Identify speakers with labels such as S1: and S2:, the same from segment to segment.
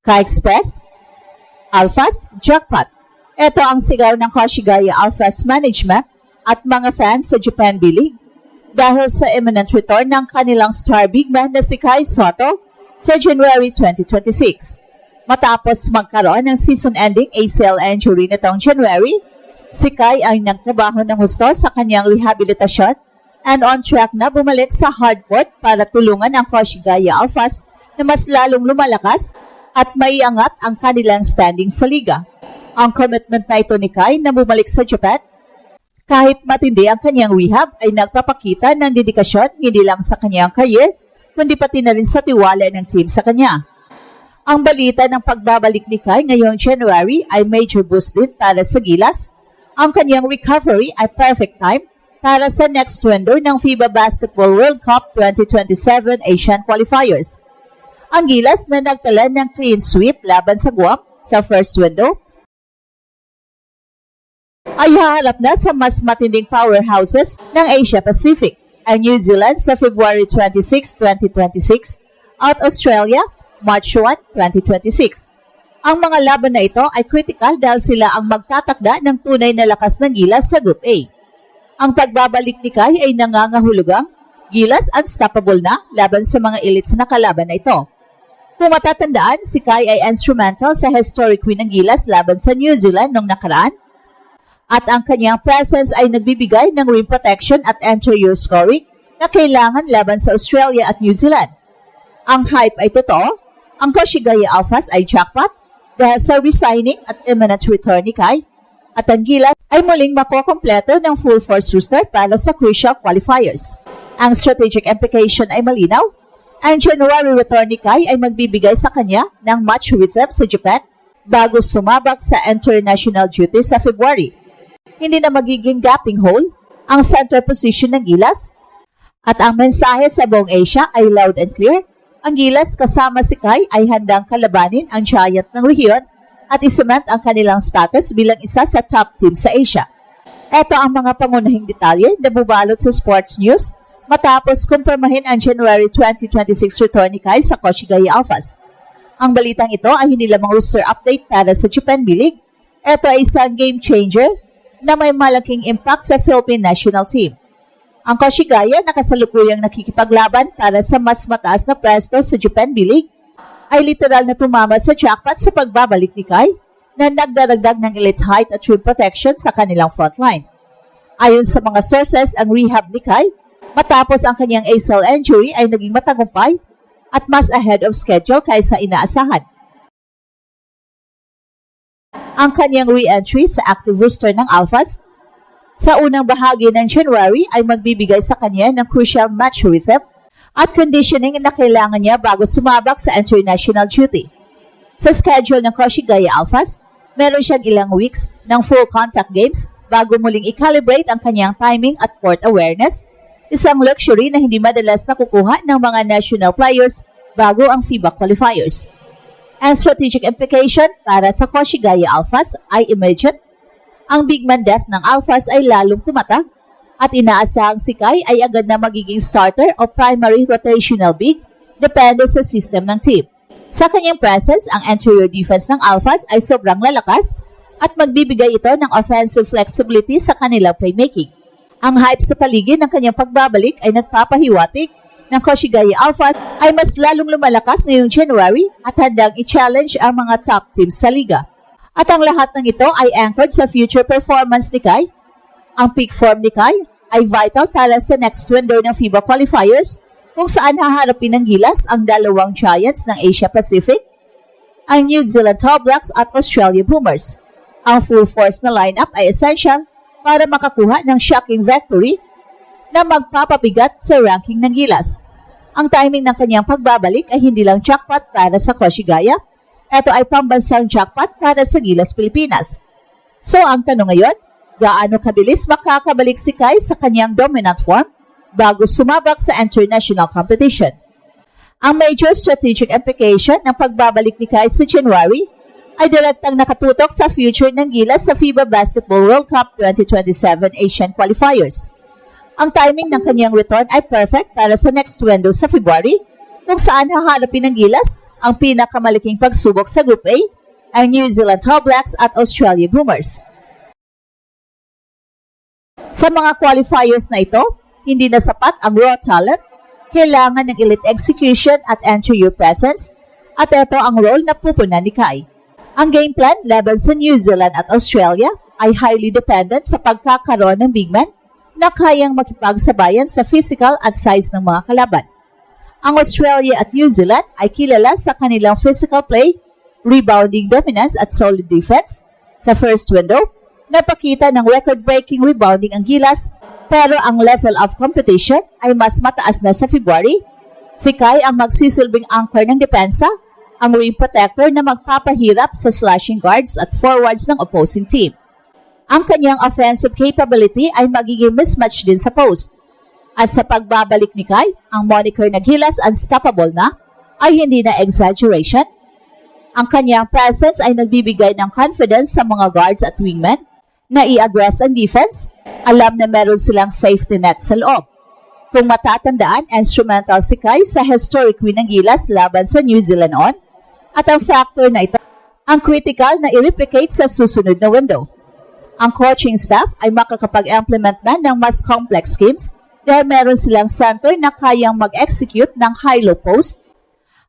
S1: Ka-Express, Alphas, Jackpot. Ito ang sigaw ng Koshigaya Alphas Management at mga fans sa Japan B-League dahil sa imminent return ng kanilang star big man na si Kai Sotto sa January 2026. Matapos magkaroon ng season-ending ACL injury nitong January, si Kai ay nagtrabaho ng husto sa kanyang rehabilitasyon and on track na bumalik sa hardcourt para tulungan ang Koshigaya Alphas na mas lalong lumalakas at maiangat ang kanilang standing sa liga. Ang commitment na ito ni Kai na bumalik sa Japan, kahit matindi ang kanyang rehab, ay nagpapakita ng dedikasyon hindi lang sa kanyang career, kundi pati na rin sa tiwala ng team sa kanya. Ang balita ng pagbabalik ni Kai ngayong January ay major boost din para sa Gilas. Ang kanyang recovery ay perfect time para sa next window ng FIBA Basketball World Cup 2027 Asian Qualifiers. Ang Gilas na nagtala ng clean sweep laban sa Guam sa first window ay haharap na sa mas matinding powerhouses ng Asia Pacific, ang New Zealand sa February 26, 2026 at Australia March 1, 2026. Ang mga laban na ito ay critical dahil sila ang magtatakda ng tunay na lakas ng Gilas sa Group A. Ang pagbabalik ni Kai ay nangangahulugang Gilas unstoppable na laban sa mga elites na kalaban na ito. Kung matatandaan, si Kai ay instrumental sa historic win ng Gilas laban sa New Zealand noong nakaraan, at ang kanyang presence ay nagbibigay ng rim protection at interior scoring na kailangan laban sa Australia at New Zealand. Ang hype ay totoo, ang Koshigaya Alphas ay jackpot dahil sa resigning at imminent return ni Kai, at ang Gilas ay muling makokompleto ng full force roster para sa crucial qualifiers. Ang strategic implication ay malinaw. Ang January return ni Kai ay magbibigay sa kanya ng match rhythm sa Japan bago sumabak sa international duty sa February. Hindi na magiging gaping hole ang center position ng Gilas. At ang mensahe sa buong Asia ay loud and clear. Ang Gilas kasama si Kai ay handang kalabanin ang giant ng rehiyon at isement ang kanilang status bilang isa sa top team sa Asia. Ito ang mga pangunahing detalye na bubalot sa sports news matapos kumpirmahin ang January 2026 return ni Kai sa Koshigaya Alphas. Ang balitang ito ay hindi lamang roster update para sa Japan B-League. Ito ay isang game changer na may malaking impact sa Philippine national team. Ang Koshigaya na kasalukuyang nakikipaglaban para sa mas mataas na pwesto sa Japan B-League ay literal na tumama sa jackpot sa pagbabalik ni Kai na nagdaragdag ng elite height at rim protection sa kanilang frontline. Ayon sa mga sources, ang rehab ni Kai matapos ang kanyang ACL injury ay naging matagumpay at mas ahead of schedule kaysa inaasahan. Ang kanyang re-entry sa active roster ng Alphas sa unang bahagi ng January ay magbibigay sa kanya ng crucial match rhythm at conditioning na kailangan niya bago sumabak sa international duty. Sa schedule ng Koshigaya Alphas, meron siyang ilang weeks ng full contact games bago muling i-calibrate ang kanyang timing at court awareness, isang luxury na hindi madalas nakukuha ng mga national players bago ang FIBA qualifiers. Ang strategic implication para sa Koshigaya Alphas ay immediate. Ang big man depth ng Alphas ay lalong tumatag at inaasahang si Kai ay agad na magiging starter o primary rotational big depende sa system ng team. Sa kanyang presence, ang interior defense ng Alphas ay sobrang lalakas at magbibigay ito ng offensive flexibility sa kanilang playmaking. Ang hype sa paligid ng kanyang pagbabalik ay nagpapahiwatig ng Koshigaya Alphas ay mas lalong lumalakas ngayong January at handang i-challenge ang mga top teams sa liga. At ang lahat ng ito ay anchored sa future performance ni Kai. Ang peak form ni Kai ay vital para sa next window ng FIBA qualifiers kung saan haharapin ng Gilas ang dalawang giants ng Asia Pacific, ang New Zealand All Blacks at Australia Boomers. Ang full force na lineup ay essential para makakuha ng shocking victory na magpapabigat sa ranking ng Gilas. Ang timing ng kanyang pagbabalik ay hindi lang jackpot para sa Koshigaya, ito ay pambansang jackpot para sa Gilas Pilipinas. So ang tanong ngayon, gaano kabilis makakabalik si Kai sa kanyang dominant form bago sumabak sa international competition? Ang major strategic implication ng pagbabalik ni Kai sa January ay direktang nakatutok sa future ng Gilas sa FIBA Basketball World Cup 2027 Asian Qualifiers. Ang timing ng kanyang return ay perfect para sa next window sa February, kung saan haharapin ng Gilas Ang pinakamalaking pagsubok sa Group A ang New Zealand All Blacks at Australia Boomers. Sa mga qualifiers na ito, hindi na sapat ang raw talent, kailangan ng elite execution at anterior presence, at ito ang role na pupunan ni Kai. Ang game plan laban sa New Zealand at Australia ay highly dependent sa pagkakaroon ng big man na kayang makipagsabayan sa physical at size ng mga kalaban. Ang Australia at New Zealand ay kilala sa kanilang physical play, rebounding dominance at solid defense. Sa first window, napakita ng record-breaking rebounding ang Gilas, pero ang level of competition ay mas mataas na sa February. Si Kai ang magsisilbing anchor ng depensa, ang rim protector na magpapahirap sa slashing guards at forwards ng opposing team. Ang kanyang offensive capability ay magiging mismatch din sa post. At sa pagbabalik ni Kai, ang moniker na Gilas unstoppable na ay hindi na exaggeration. Ang kanyang presence ay nagbibigay ng confidence sa mga guards at wingmen na i-address ang defense. Alam na meron silang safety net sa loob. Kung matatandaan, instrumental si Kai sa historic win ng Gilas laban sa New Zealand on, at ang factor na ito ang critical na i-replicate sa susunod na window. Ang coaching staff ay makakapag-implement na ng mas complex schemes dahil meron silang center na kayang mag-execute ng high-low post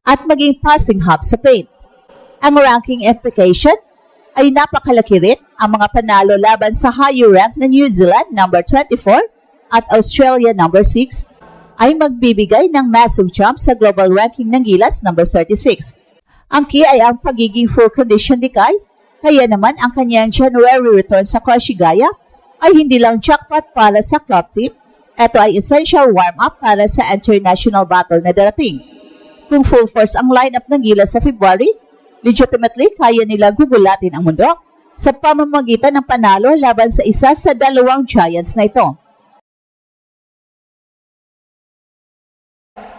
S1: at maging passing hub sa paint. Ang ranking implication ay napakalaki rin. Ang mga panalo laban sa higher rank na New Zealand number 24 at Australia number 6 ay magbibigay ng massive jump sa global ranking ng Gilas number 36. Ang key ay ang pagiging full condition ni Kai, kaya naman ang kanyang January return sa Koshigaya ay hindi lang jackpot para sa club team, ito ay essential warm-up para sa international battle na darating. Kung full force ang lineup ng Gilas sa February, legitimately kaya nila gugulatin ang mundo sa pamamagitan ng panalo laban sa isa sa dalawang giants na ito.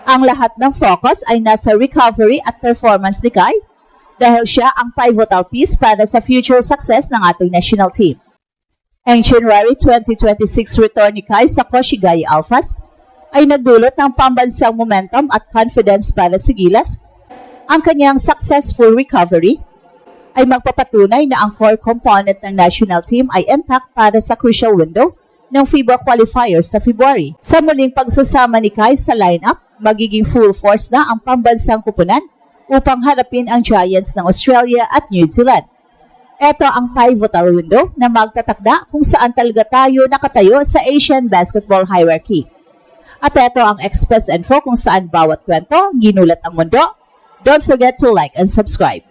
S1: Ang lahat ng focus ay nasa recovery at performance ni Kai dahil siya ang pivotal piece para sa future success ng ating national team. Ang January 2026 return ni Kai sa Koshigaya Alphas ay nagdulot ng pambansang momentum at confidence para sa Gilas. Ang kanyang successful recovery ay magpapatunay na ang core component ng national team ay intact para sa crucial window ng FIBA qualifiers sa February. Sa muling pagsasama ni Kai sa lineup, magiging full force na ang pambansang kupunan upang harapin ang giants ng Australia at New Zealand. Ito ang pivotal window na magtatakda kung saan talaga tayo nakatayo sa Asian basketball hierarchy. At ito ang express info kung saan bawat kwento ginulat ang mundo. Don't forget to like and subscribe.